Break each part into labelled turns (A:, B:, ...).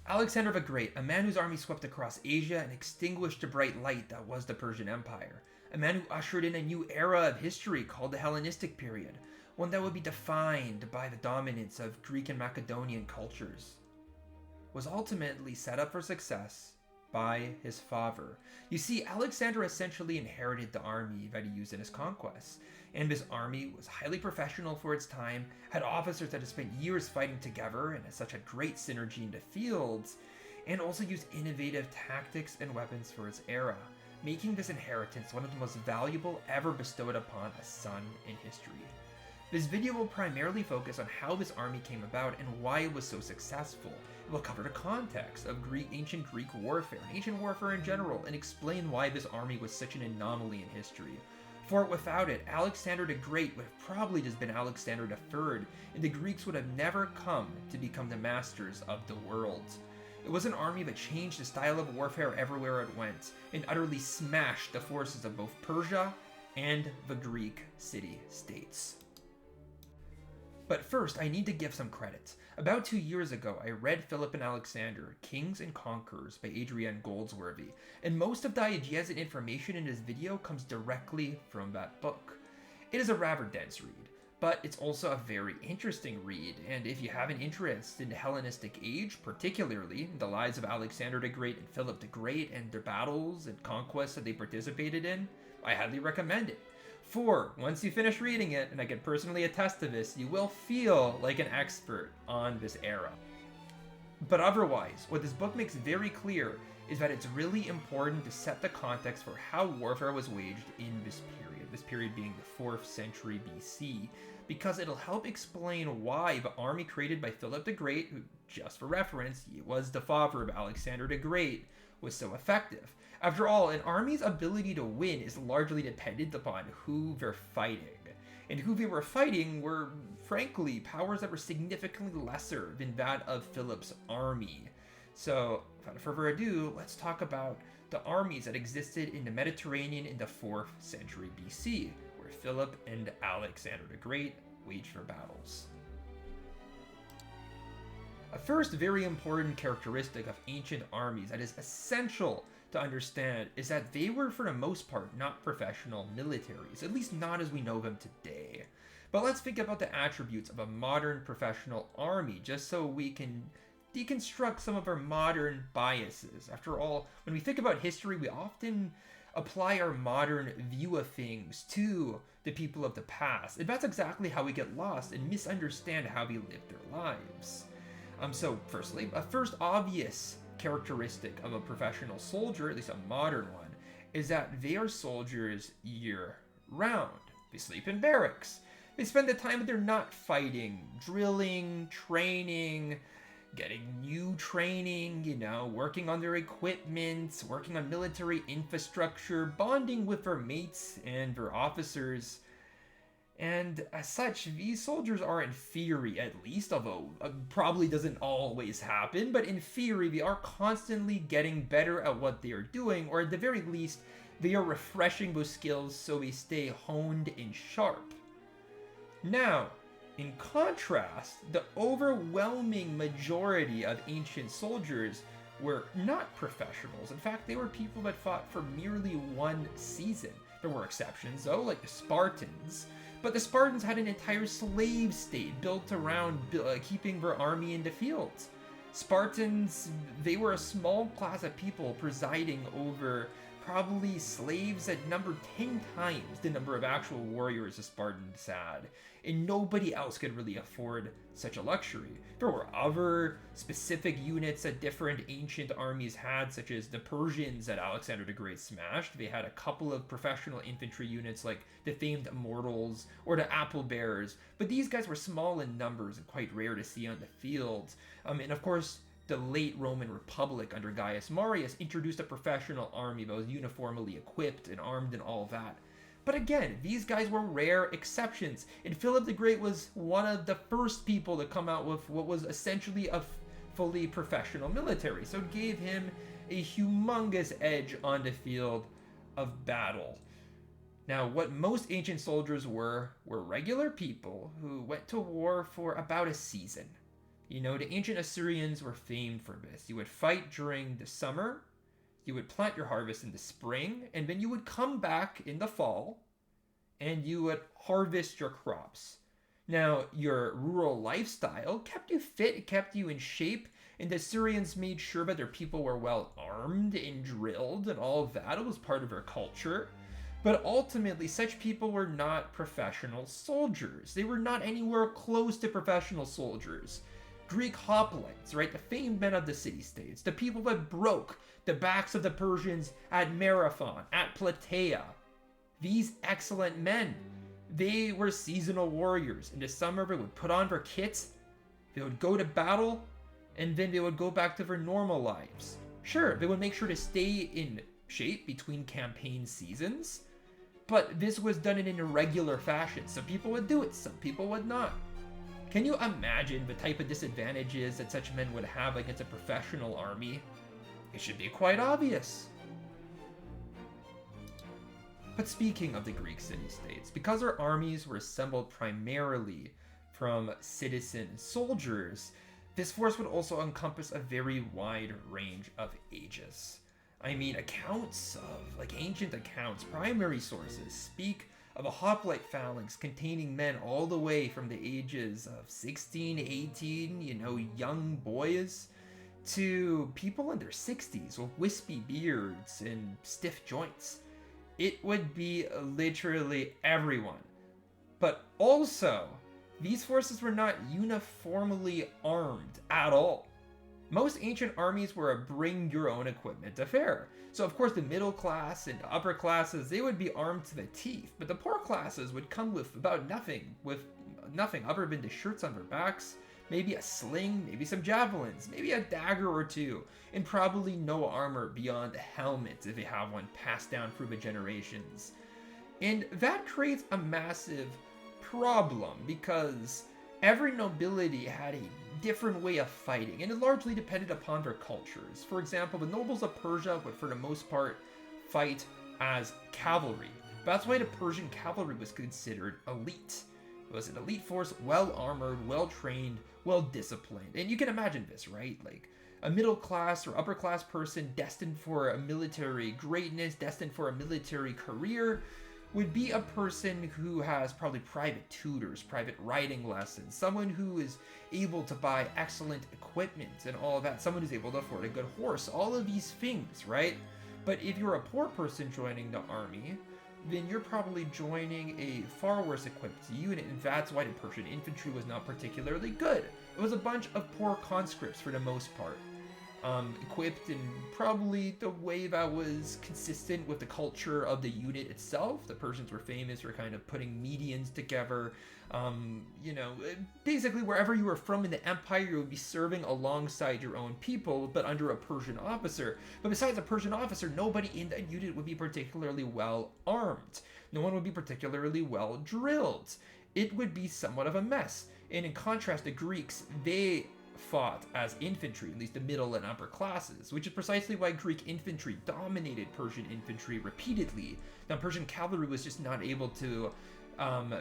A: Alexander the Great, a man whose army swept across Asia and extinguished the bright light that was the Persian Empire. A man who ushered in a new era of history called the Hellenistic period, one that would be defined by the dominance of Greek and Macedonian cultures, was ultimately set up for success by his father. You see, Alexander essentially inherited the army that he used in his conquests, and this army was highly professional for its time, had officers that had spent years fighting together and had such a great synergy in the fields, and also used innovative tactics and weapons for its era, making this inheritance one of the most valuable ever bestowed upon a son in history. This video will primarily focus on how this army came about and why it was so successful. It will cover the context of ancient Greek warfare and ancient warfare in general, and explain why this army was such an anomaly in history. For without it, Alexander the Great would have probably just been Alexander the Third, and the Greeks would have never come to become the masters of the world. It was an army that changed the style of warfare everywhere it went, and utterly smashed the forces of both Persia and the Greek city-states. But first, I need to give some credit. About 2 years ago, I read Philip and Alexander, Kings and Conquerors by Adrienne Goldsworthy, and most of the ideas and information in this video comes directly from that book. It is a rather dense read, but it's also a very interesting read, and if you have an interest in the Hellenistic age, particularly the lives of Alexander the Great and Philip the Great and their battles and conquests that they participated in, I highly recommend it. For once you finish reading it, and I can personally attest to this, you will feel like an expert on this era. But otherwise, what this book makes very clear is that it's really important to set the context for how warfare was waged in this period being the 4th century BC, because it'll help explain why the army created by Philip the Great, who, just for reference, he was the father of Alexander the Great, was so effective. After all, an army's ability to win is largely dependent upon who they're fighting. And who they were fighting were, frankly, powers that were significantly lesser than that of Philip's army. So, without further ado, let's talk about the armies that existed in the Mediterranean in the 4th century BC, where Philip and Alexander the Great waged their battles. A first very important characteristic of ancient armies that is essential to understand is that they were, for the most part, not professional militaries, at least not as we know them today. But let's think about the attributes of a modern professional army, just so we can deconstruct some of our modern biases. After all, when we think about history, we often apply our modern view of things to the people of the past, and that's exactly how we get lost and misunderstand how they lived their lives. So firstly, a first obvious characteristic of a professional soldier, at least a modern one, is that they are soldiers year-round. They sleep in barracks. They spend the time that they're not fighting, drilling, training, getting new training, working on their equipment, working on military infrastructure, bonding with their mates and their officers. And as such, these soldiers are, in theory at least, although probably doesn't always happen, but in theory they are constantly getting better at what they are doing, or at the very least, they are refreshing those skills so they stay honed and sharp. Now, in contrast, the overwhelming majority of ancient soldiers were not professionals. In fact, they were people that fought for merely one season. There were exceptions, though, like the Spartans. But the Spartans had an entire slave state built around keeping their army in the fields. Spartans, they were a small class of people presiding over probably slaves that numbered 10 times the number of actual warriors the Spartans had, and nobody else could really afford such a luxury. There were other specific units that different ancient armies had, such as the Persians that Alexander the Great smashed. They had a couple of professional infantry units like the famed Immortals or the Apple Bearers, but these guys were small in numbers and quite rare to see on the field. And of course, the late Roman Republic under Gaius Marius introduced a professional army that was uniformly equipped and armed and all that. But again, these guys were rare exceptions, and Philip the Great was one of the first people to come out with what was essentially a fully professional military, so it gave him a humongous edge on the field of battle. Now, what most ancient soldiers were regular people who went to war for about a season. You know, the ancient Assyrians were famed for this. You would fight during the summer, you would plant your harvest in the spring, and then you would come back in the fall and you would harvest your crops. Now, your rural lifestyle kept you fit, it kept you in shape, and the Assyrians made sure that their people were well armed and drilled and all of that. It was part of their culture. But ultimately, such people were not professional soldiers. They were not anywhere close to professional soldiers. Greek hoplites, right? The famed men of the city-states, the people that broke the backs of the Persians at Marathon, at Plataea. These excellent men, they were seasonal warriors. In the summer, they would put on their kits, they would go to battle, and then they would go back to their normal lives. Sure, they would make sure to stay in shape between campaign seasons, but this was done in an irregular fashion. Some people would do it, some people would not. Can you imagine the type of disadvantages that such men would have against a professional army? It should be quite obvious. But speaking of the Greek city-states, because their armies were assembled primarily from citizen soldiers, this force would also encompass a very wide range of ages. I mean, accounts of, ancient accounts, primary sources, speak of a hoplite phalanx containing men all the way from the ages of 16, 18, young boys, to people in their 60s with wispy beards and stiff joints. It would be literally everyone. But also, these forces were not uniformly armed at all. Most ancient armies were a bring your own equipment affair. So of course the middle class and upper classes, they would be armed to the teeth, but the poor classes would come with about nothing other than the shirts on their backs, maybe a sling, maybe some javelins, maybe a dagger or two, and probably no armor beyond a helmet if they have one passed down through the generations. And that creates a massive problem because every nobility had a different way of fighting, and it largely depended upon their cultures. For example, the nobles of Persia would for the most part fight as cavalry. That's why the Persian cavalry was considered elite. It was an elite force, well armored, well trained, well disciplined. And you can imagine this, right? Like a middle class or upper class person destined for a military greatness, destined for a military career, would be a person who has probably private tutors, private riding lessons, someone who is able to buy excellent equipment and all of that, someone who's able to afford a good horse, all of these things, right? But if you're a poor person joining the army, then you're probably joining a far worse equipped unit, and that's why the Persian infantry was not particularly good. It was a bunch of poor conscripts for the most part. Equipped in probably the way that was consistent with the culture of the unit itself. The Persians were famous for kind of putting medians together. Basically wherever you were from in the empire, you would be serving alongside your own people, but under a Persian officer. But besides a Persian officer, nobody in that unit would be particularly well armed. No one would be particularly well drilled. It would be somewhat of a mess. And in contrast, the Greeks, they fought as infantry, at least the middle and upper classes, which is precisely why Greek infantry dominated Persian infantry repeatedly. Now, Persian cavalry was just not able to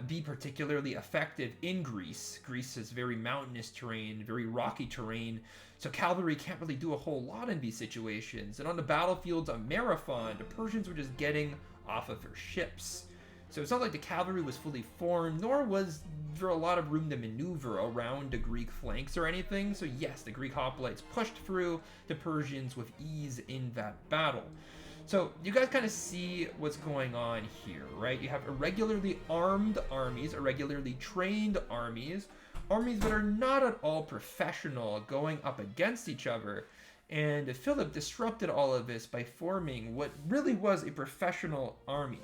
A: be particularly effective in Greece. Greece is very mountainous terrain, very rocky terrain, so cavalry can't really do a whole lot in these situations. And on the battlefields of Marathon, the Persians were just getting off of their ships. So it's not like the cavalry was fully formed, nor was there a lot of room to maneuver around the Greek flanks or anything. So yes, the Greek hoplites pushed through the Persians with ease in that battle. So you guys kind of see what's going on here, right? You have irregularly armed armies, irregularly trained armies that are not at all professional going up against each other. And Philip disrupted all of this by forming what really was a professional army.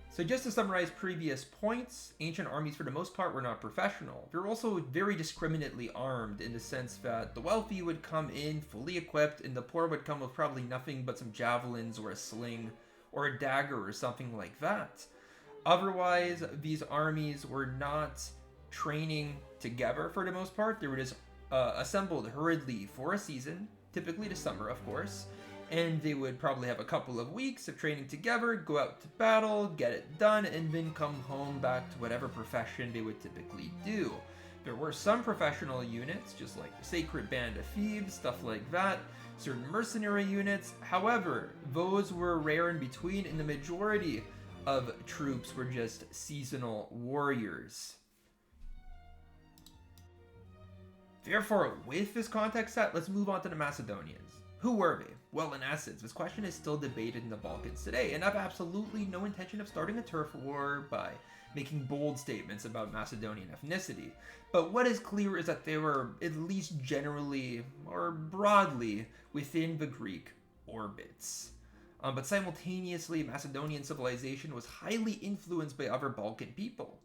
A: So just to summarize previous points, ancient armies for the most part were not professional. They were also very discriminately armed in the sense that the wealthy would come in fully equipped and the poor would come with probably nothing but some javelins or a sling or a dagger or something like that. Otherwise, these armies were not training together for the most part. They were just assembled hurriedly for a season, typically the summer of course. And they would probably have a couple of weeks of training together, go out to battle, get it done, and then come home back to whatever profession they would typically do. There were some professional units, just like the Sacred Band of Thebes, stuff like that, certain mercenary units. However, those were rare in between, and the majority of troops were just seasonal warriors. Therefore, with this context set, let's move on to the Macedonians. Who were they? Well, in essence, this question is still debated in the Balkans today, and I have absolutely no intention of starting a turf war by making bold statements about Macedonian ethnicity. But what is clear is that they were at least generally, or broadly, within the Greek orbits. But simultaneously, Macedonian civilization was highly influenced by other Balkan people.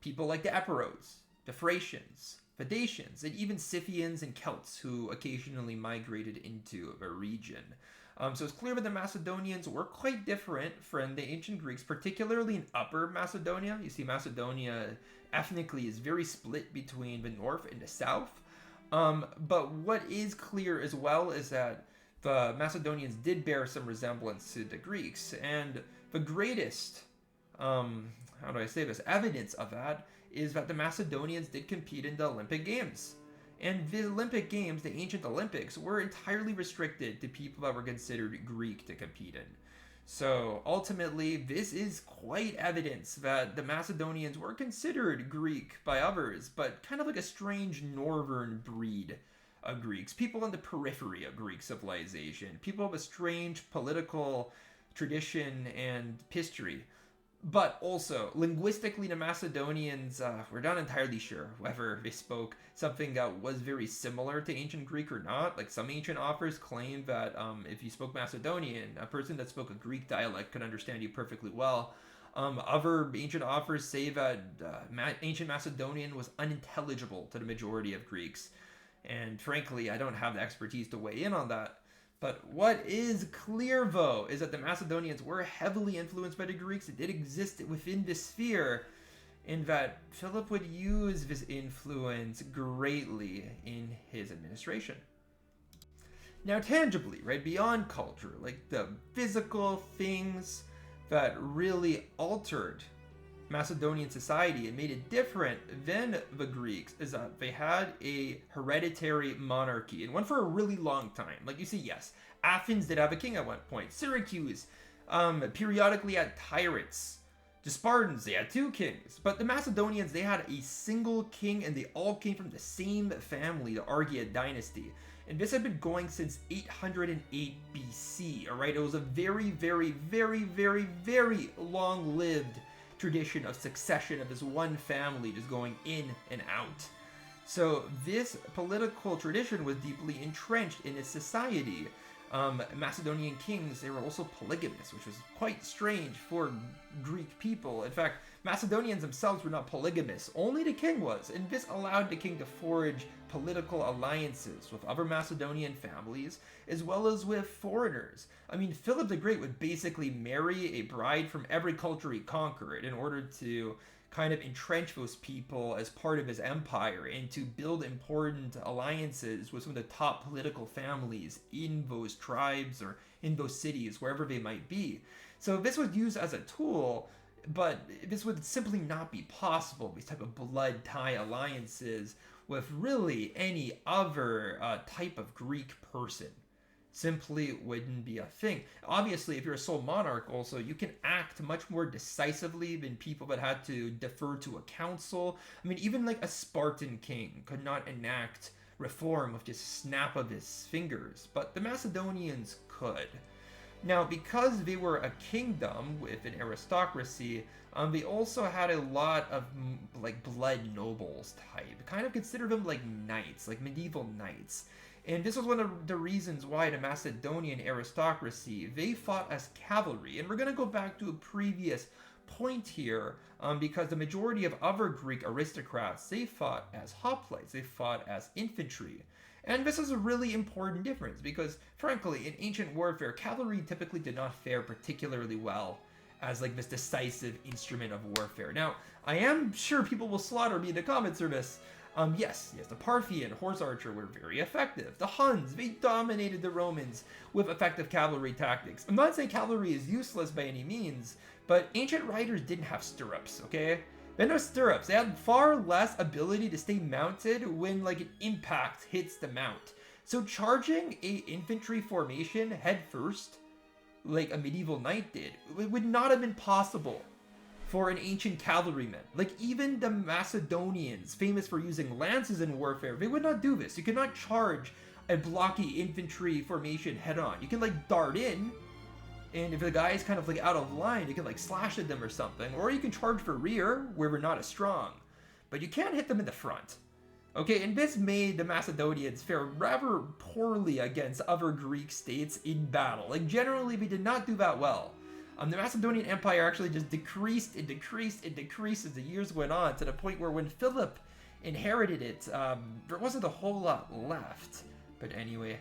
A: People like the Epiros, the Thracians, the Dacians, and even Scythians and Celts who occasionally migrated into the region. So it's clear that the Macedonians were quite different from the ancient Greeks, particularly in Upper Macedonia. You see, Macedonia ethnically is very split between the north and the south. But what is clear as well is that the Macedonians did bear some resemblance to the Greeks. And the greatest, evidence of that is that the Macedonians did compete in the Olympic Games. And the Olympic Games, the ancient Olympics, were entirely restricted to people that were considered Greek to compete in. So ultimately, this is quite evidence that the Macedonians were considered Greek by others, but kind of like a strange northern breed of Greeks. People on the periphery of Greek civilization. People of a strange political tradition and history. But also, linguistically, the Macedonians, we're not entirely sure whether they spoke something that was very similar to ancient Greek or not. Like, some ancient authors claim that if you spoke Macedonian, a person that spoke a Greek dialect could understand you perfectly well. Other ancient authors say that ancient Macedonian was unintelligible to the majority of Greeks. And frankly, I don't have the expertise to weigh in on that. But what is clear, though, is that the Macedonians were heavily influenced by the Greeks. It did exist within this sphere, in that Philip would use this influence greatly in his administration. Now, tangibly, right, beyond culture, like the physical things that really altered Macedonian society and made it different than the Greeks is that they had a hereditary monarchy, and one for a really long time. Like, you see, yes, Athens did have a king at one point. Syracuse periodically had tyrants. The Spartans, they had two kings. But the Macedonians, they had a single king, and they all came from the same family, the Argead dynasty. And this had been going since 808 BC, all right? It was a very, very, very, very, very long-lived tradition of succession of this one family just going in and out. So this political tradition was deeply entrenched in its society. Macedonian kings, they were also polygamous, which was quite strange for Greek people. In fact, Macedonians themselves were not polygamous, only the king was, and this allowed the king to forge political alliances with other Macedonian families, as well as with foreigners. I mean, Philip the Great would basically marry a bride from every culture he conquered in order to kind of entrench those people as part of his empire and to build important alliances with some of the top political families in those tribes or in those cities, wherever they might be. So this was used as a tool, but this would simply not be possible, these type of blood tie alliances with really any other type of Greek person. Simply wouldn't be a thing. Obviously, if you're a sole monarch also, you can act much more decisively than people that had to defer to a council. I mean, even like a Spartan king could not enact reform with just a snap of his fingers, but the Macedonians could. Now, because they were a kingdom with an aristocracy, they also had a lot of like blood nobles type. Kind of consider them like knights, like medieval knights. And this was one of the reasons why the Macedonian aristocracy, they fought as cavalry. And we're going to go back to a previous point here, because the majority of other Greek aristocrats, they fought as hoplites, they fought as infantry. And this is a really important difference because, frankly, in ancient warfare, cavalry typically did not fare particularly well as like this decisive instrument of warfare. Now, I am sure people will slaughter me in the comments for this. Yes, the Parthian horse archer were very effective. The Huns, they dominated the Romans with effective cavalry tactics. I'm not saying cavalry is useless by any means, but ancient riders didn't have stirrups, okay? They had no stirrups. They had far less ability to stay mounted when like an impact hits the mount. So charging a infantry formation head first, like a medieval knight did, it would not have been possible for an ancient cavalryman. Like even the Macedonians, famous for using lances in warfare, they would not do this. You could not charge a blocky infantry formation head on. You can like dart in, and if the guy is kind of like out of line, you can like slash at them or something. Or you can charge for rear, where we're not as strong. But you can't hit them in the front. Okay, and this made the Macedonians fare rather poorly against other Greek states in battle. Like generally, we did not do that well. The Macedonian Empire actually just decreased and decreased and decreased as the years went on, to the point where when Philip inherited it, there wasn't a whole lot left. But anyway,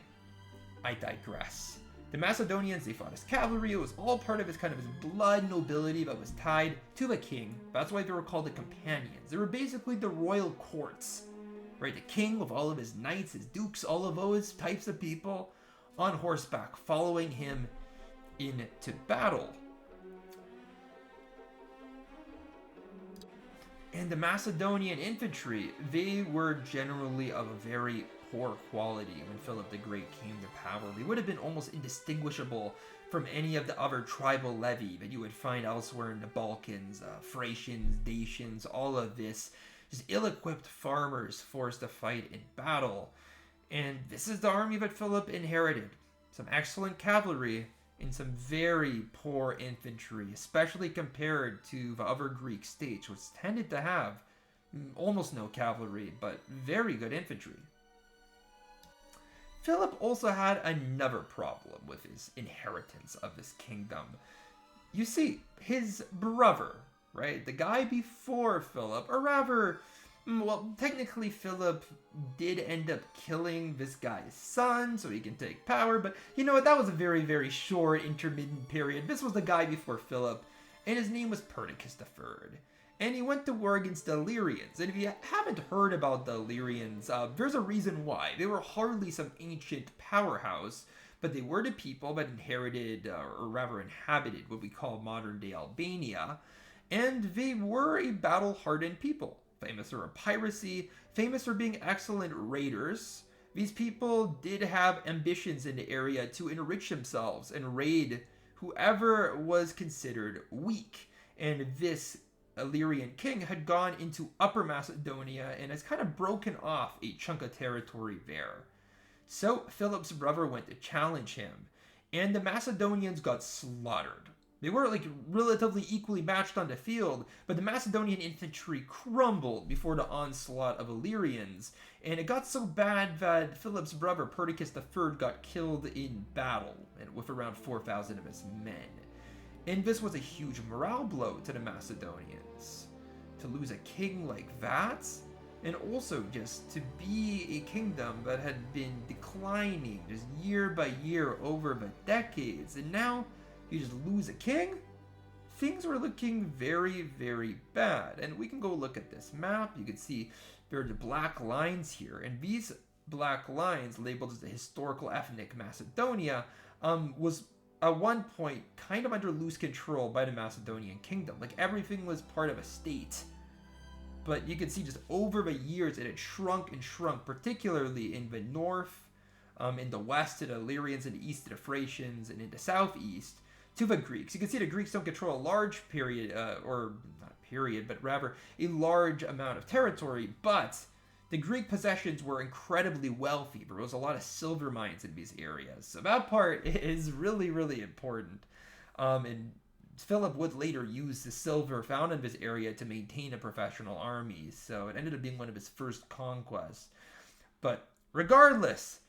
A: I digress. The Macedonians, they fought as cavalry. It was all part of his kind of his blood nobility that was tied to a king. That's why they were called the companions. They were basically the royal courts, right? The king with all of his knights, his dukes, all of those types of people on horseback following him into battle. And the Macedonian infantry, they were generally of a very poor quality when Philip the Great came to power. They would have been almost indistinguishable from any of the other tribal levy that you would find elsewhere in the Balkans, Thracians, Dacians, all of this. Just ill-equipped farmers forced to fight in battle. And this is the army that Philip inherited. Some excellent cavalry and some very poor infantry, especially compared to the other Greek states, which tended to have almost no cavalry, but very good infantry. Philip also had another problem with his inheritance of this kingdom. You see, his brother, right, the guy before Philip, or rather, well, technically Philip did end up killing this guy's son so he can take power, but you know what, that was a very, very short intermittent period. This was the guy before Philip, and his name was Perdiccas III. And he went to war against the Illyrians. And if you haven't heard about the Illyrians, there's a reason why. They were hardly some ancient powerhouse, but they were the people that inherited, or rather inhabited, what we call modern-day Albania. And they were a battle-hardened people, famous for piracy, famous for being excellent raiders. These people did have ambitions in the area to enrich themselves and raid whoever was considered weak. And this Illyrian king had gone into Upper Macedonia and has kind of broken off a chunk of territory there. So Philip's brother went to challenge him, and the Macedonians got slaughtered. They were like relatively equally matched on the field, but the Macedonian infantry crumbled before the onslaught of Illyrians, and it got so bad that Philip's brother Perdiccas III got killed in battle, and with around 4,000 of his men. And this was a huge morale blow to the Macedonians. To lose a king like that, and also just to be a kingdom that had been declining just year by year over the decades, and now you just lose a king? Things were looking very, very bad. And we can go look at this map. You can see there are the black lines here, and these black lines, labeled as the historical ethnic Macedonia, was at one point kind of under loose control by the Macedonian kingdom. Like everything was part of a state. But you can see just over the years it had shrunk and shrunk, particularly in the north, in the west to the Illyrians, in the east to the Thracians, and in the southeast to the Greeks. You can see the Greeks don't control a large period, or not period, but rather a large amount of territory, but the Greek possessions were incredibly wealthy. There was a lot of silver mines in these areas. So that part is really, really important. And Philip would later use the silver found in this area to maintain a professional army. So it ended up being one of his first conquests. But regardless,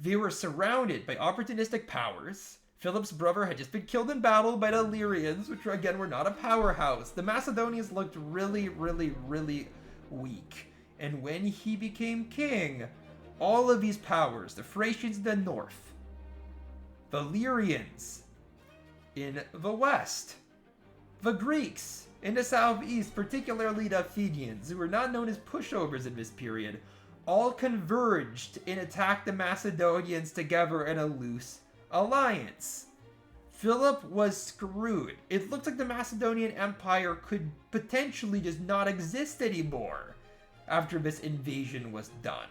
A: they were surrounded by opportunistic powers. Philip's brother had just been killed in battle by the Illyrians, which again were not a powerhouse. The Macedonians looked really, really, really weak. And when he became king, all of these powers, the Thracians in the north, the Illyrians in the west, the Greeks in the southeast, particularly the Athenians, who were not known as pushovers in this period, all converged and attacked the Macedonians together in a loose alliance. Philip was screwed. It looked like the Macedonian Empire could potentially just not exist anymore after this invasion was done.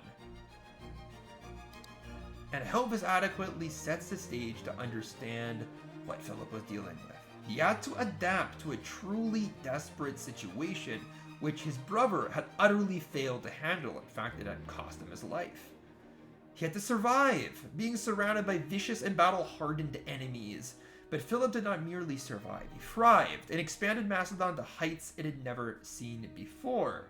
A: And I hope this adequately sets the stage to understand what Philip was dealing with. He had to adapt to a truly desperate situation which his brother had utterly failed to handle. In fact, it had cost him his life. He had to survive, being surrounded by vicious and battle-hardened enemies. But Philip did not merely survive, he thrived and expanded Macedon to heights it had never seen before.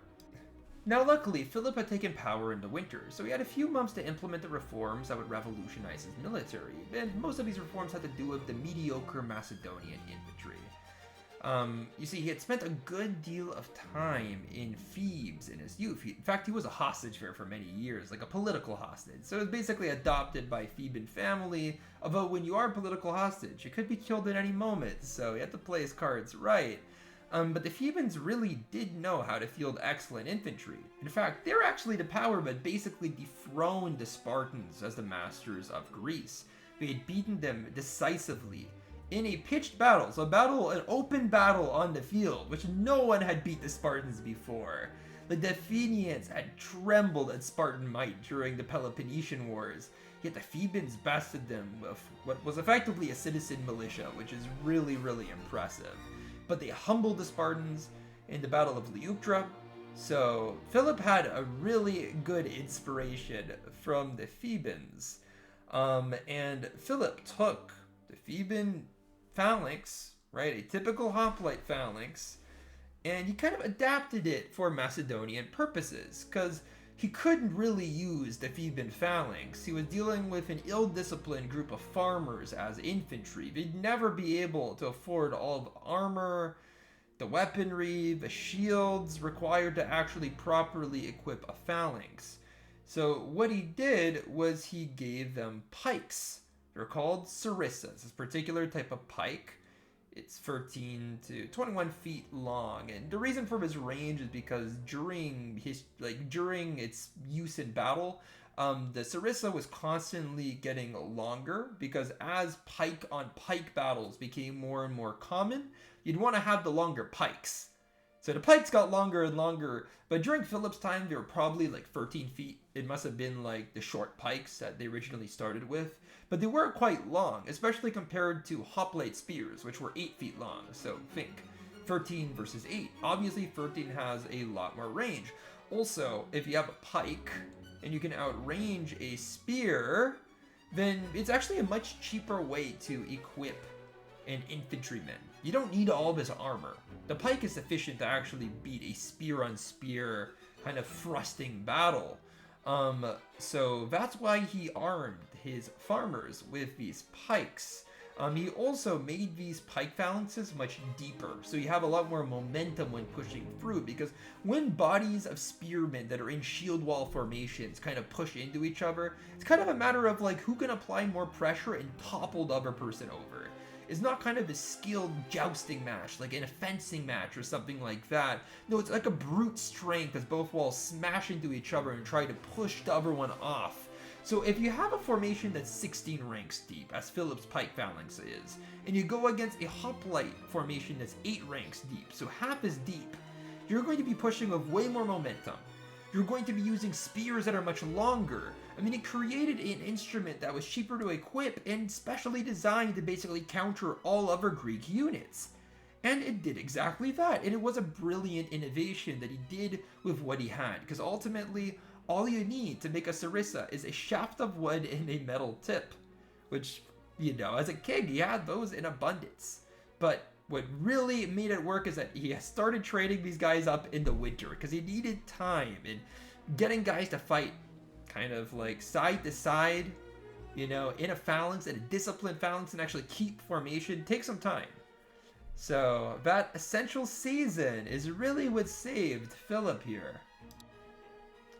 A: Now luckily, Philip had taken power in the winter, so he had a few months to implement the reforms that would revolutionize his military, and most of these reforms had to do with the mediocre Macedonian infantry. You see, he had spent a good deal of time in Thebes in his youth. In fact, he was a hostage there for many years, like a political hostage. So it was basically adopted by Theban family, although when you are a political hostage, you could be killed at any moment, so he had to play his cards right. But the Thebans really did know how to field excellent infantry. In fact, they were actually the power that basically dethroned the Spartans as the masters of Greece. They had beaten them decisively in a pitched battle, so an open battle on the field, which no one had beat the Spartans before. The Athenians had trembled at Spartan might during the Peloponnesian Wars, yet the Thebans bested them with what was effectively a citizen militia, which is really, really impressive. But they humbled the Spartans in the Battle of Leuctra, so Philip had a really good inspiration from the Thebans. And Philip took the Theban phalanx, right, a typical hoplite phalanx, and he kind of adapted it for Macedonian purposes, because he couldn't really use the Theban phalanx. He was dealing with an ill-disciplined group of farmers as infantry. They'd never be able to afford all the armor, the weaponry, the shields required to actually properly equip a phalanx. So what he did was he gave them pikes. They're called sarissas, this particular type of pike. It's 13 to 21 feet long, and the reason for this range is because during its use in battle, the sarissa was constantly getting longer, because as pike on pike battles became more and more common, you'd want to have the longer pikes. So the pikes got longer and longer, but during Philip's time, they were probably like 13 feet. It must have been like the short pikes that they originally started with, but they were quite long, especially compared to hoplite spears, which were 8 feet long. So think 13 versus 8. Obviously, 13 has a lot more range. Also, if you have a pike and you can outrange a spear, then it's actually a much cheaper way to equip an infantryman. You don't need all this armor. The pike is sufficient to actually beat a spear on spear kind of thrusting battle. So that's why he armed his farmers with these pikes. He also made these pike phalanxes much deeper, so you have a lot more momentum when pushing through, because when bodies of spearmen that are in shield wall formations kind of push into each other, it's kind of a matter of like who can apply more pressure and topple the other person over. It's not kind of a skilled jousting match, like in a fencing match or something like that. No, it's like a brute strength as both walls smash into each other and try to push the other one off. So if you have a formation that's 16 ranks deep, as Philip's pike phalanx is, and you go against a hoplite formation that's 8 ranks deep, so half as deep, you're going to be pushing with way more momentum. You're going to be using spears that are much longer. I mean, it created an instrument that was cheaper to equip and specially designed to basically counter all other Greek units. And it did exactly that, and it was a brilliant innovation that he did with what he had, because ultimately, all you need to make a sarissa is a shaft of wood and a metal tip, which, you know, as a king, he had those in abundance. But what really made it work is that he started training these guys up in the winter, because he needed time, and getting guys to fight kind of like side to side, you know, in a phalanx, and a disciplined phalanx, and actually keep formation takes some time. So that essential season is really what saved Philip here.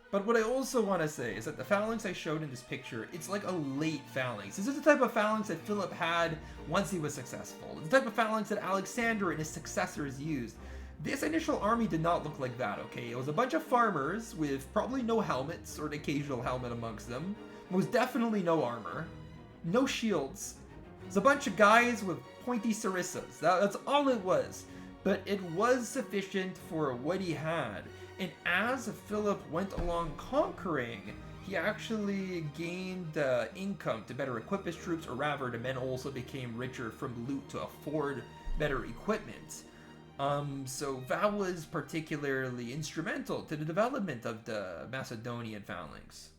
A: But what I also want to say is that the phalanx I showed in this picture, it's like a late phalanx. This is the type of phalanx that Philip had once he was successful. It's the type of phalanx that Alexander and his successors used. This initial army did not look like that, okay? It was a bunch of farmers with probably no helmets, or an occasional helmet amongst them. Most definitely no armor, no shields, was a bunch of guys with pointy sarissas. That's all it was. But it was sufficient for what he had. And as Philip went along conquering, he actually gained income to better equip his troops, or rather, the men also became richer from loot to afford better equipment. So that was particularly instrumental to the development of the Macedonian phalanx.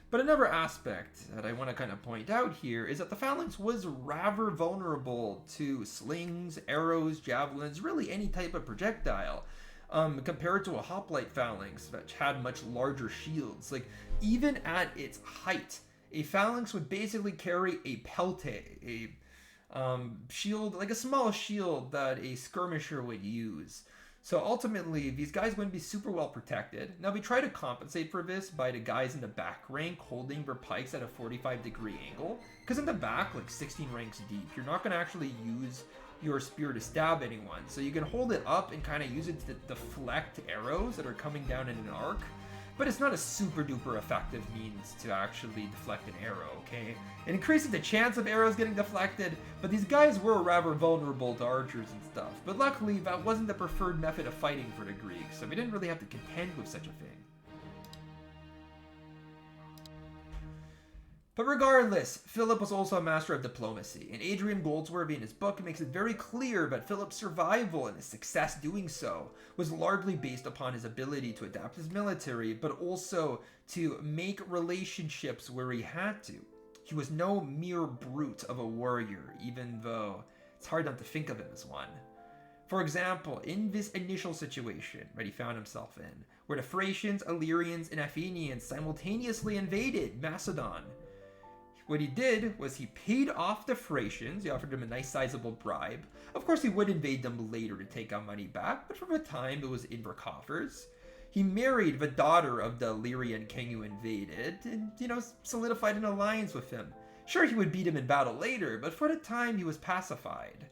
A: But another aspect that I want to kind of point out here is that the phalanx was rather vulnerable to slings, arrows, javelins, really any type of projectile, compared to a hoplite phalanx that had much larger shields. Like, even at its height, a phalanx would basically carry a pelte, a shield, like a small shield that a skirmisher would use. So ultimately, these guys wouldn't be super well protected. Now, we try to compensate for this by the guys in the back rank holding their pikes at a 45-degree angle. Because in the back, like 16 ranks deep, you're not going to actually use your spear to stab anyone. So you can hold it up and kind of use it to deflect arrows that are coming down in an arc. But it's not a super duper effective means to actually deflect an arrow, okay? It increases the chance of arrows getting deflected, but these guys were rather vulnerable to archers and stuff. But luckily, that wasn't the preferred method of fighting for the Greeks, so we didn't really have to contend with such a thing. But regardless, Philip was also a master of diplomacy, and Adrian Goldsworthy in his book makes it very clear that Philip's survival and his success doing so was largely based upon his ability to adapt his military, but also to make relationships where he had to. He was no mere brute of a warrior, even though it's hard not to think of him as one. For example, in this initial situation that he found himself in, where the Thracians, Illyrians, and Athenians simultaneously invaded Macedon, what he did was he paid off the Thracians. He offered them a nice sizable bribe. Of course, he would invade them later to take our money back, but for the time it was in their coffers. He married the daughter of the Illyrian king who invaded and, solidified an alliance with him. Sure, he would beat him in battle later, but for the time he was pacified.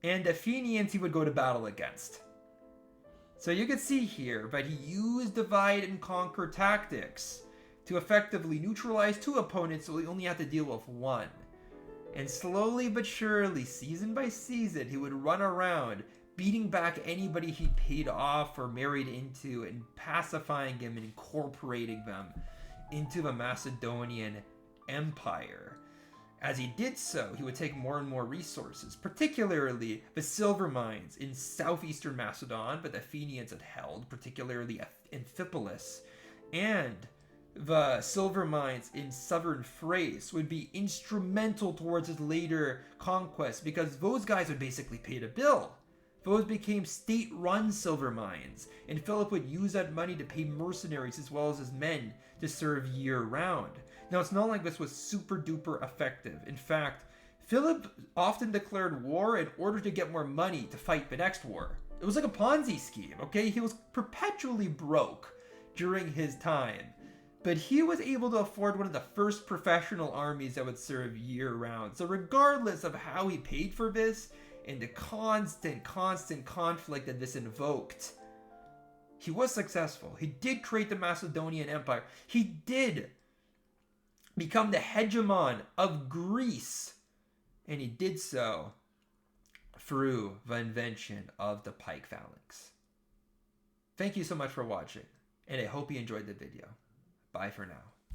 A: And Athenians he would go to battle against. So you can see here that he used divide and conquer tactics to effectively neutralize two opponents so he only had to deal with one. And slowly but surely, season by season, he would run around, beating back anybody he paid off or married into, and pacifying them and incorporating them into the Macedonian Empire. As he did so, he would take more and more resources, particularly the silver mines in southeastern Macedon that the Athenians had held, particularly Amphipolis, and the silver mines in southern Thrace would be instrumental towards his later conquest because those guys would basically pay the bill. Those became state-run silver mines, and Philip would use that money to pay mercenaries as well as his men to serve year-round. Now, it's not like this was super-duper effective. In fact, Philip often declared war in order to get more money to fight the next war. It was like a Ponzi scheme, okay? He was perpetually broke during his time. But he was able to afford one of the first professional armies that would serve year-round. So regardless of how he paid for this, and the constant conflict that this invoked, he was successful. He did create the Macedonian Empire. He did become the hegemon of Greece. And he did so through the invention of the Pike Phalanx. Thank you so much for watching, and I hope you enjoyed the video. Bye for now.